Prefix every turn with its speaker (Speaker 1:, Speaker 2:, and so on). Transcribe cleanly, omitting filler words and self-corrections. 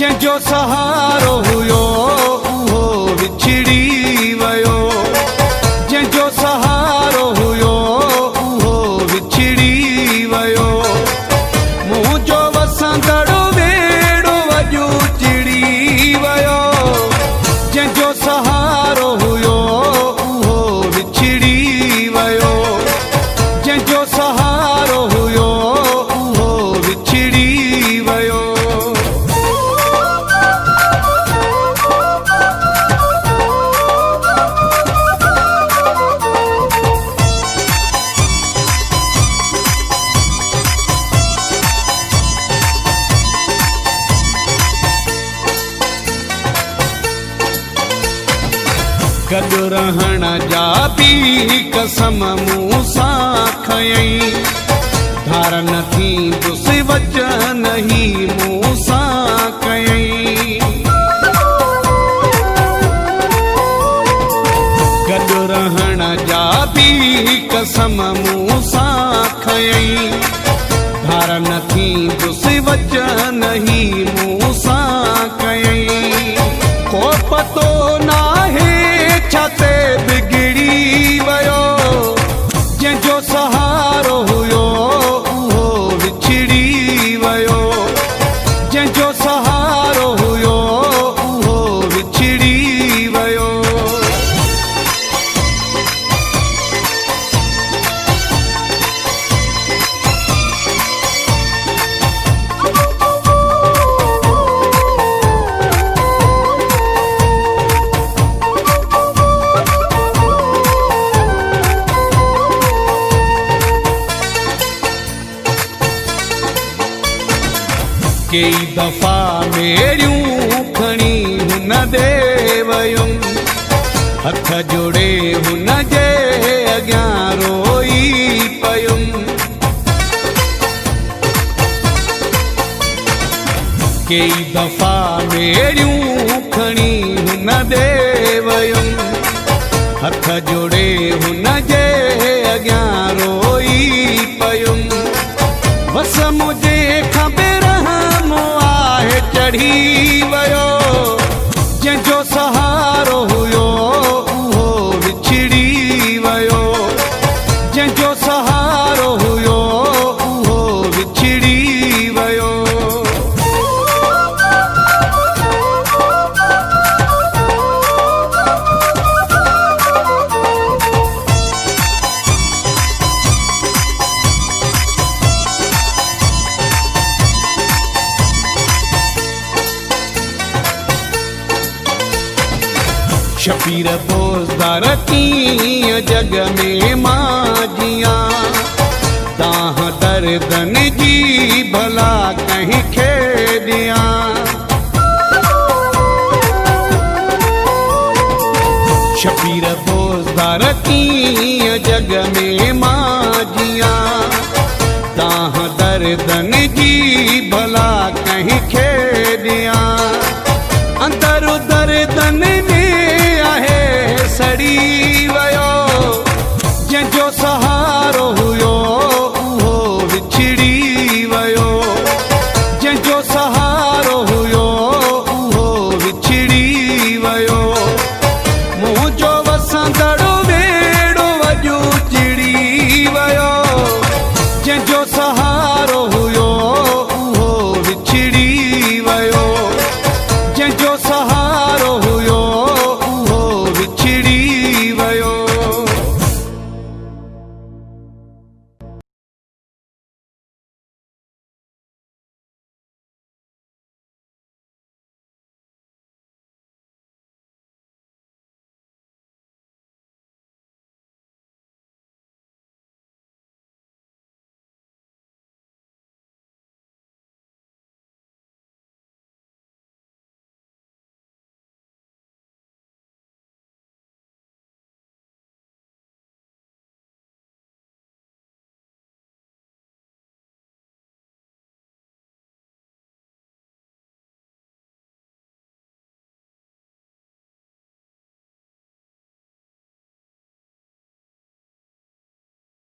Speaker 1: जंहिंजो सहारो हुयो उहो विछड़ी वियो, जंहिंजो सहारो हुयो उहो विछड़ी वियो। मुंहिंजो वसंदड़ वेड़ो अॼु चिड़ी वियो, जंहिंजो सहारो हुयो उहो विछड़ी वियो, जंहिंजो सहारो हुयो उहो विछड़ी वियो। गॾु रहण जा बि कसम मूं सां खयई, धार न थींदुसि वचन ही मूं सां कयई। गॾु रहण जा बि कसम मूं सां खयई, धार न थींदुसि वचन ही मूं सां कयई। को पतो नाहे छाते बिगड़ी वियो, जंहिंजो सहारो हुयो उहो विछड़ी वियो, जंहिंजो सहारो हुयो उहो विछड़ी वियो। कई दफ़ा मेरियूं खणी हुन दे वयुमि, हथ जोड़े हुन जे अॻियां रोई पयुमि। कई दफ़ा मेरियूं खणी हुन दे वयुमि, हथ जोड़े हुन जे अॻियां रोई पयुमि। बस मुंहिंजे खां चढ़ी वियो, जंहिंजो सहारो हुयो उहो विछड़ी वियो, जंहिंजो सहारो हुयो उहो विछड़ी वियो। शबीर बोज़दार कीअं जग में मां जियां, ताह दर्दन जी भला कंहिंखे ॾियां। शबीर बोज़दार कीअं जग में मां जियां, ताह दर्दन जी भला कंहिंखे ॾियां।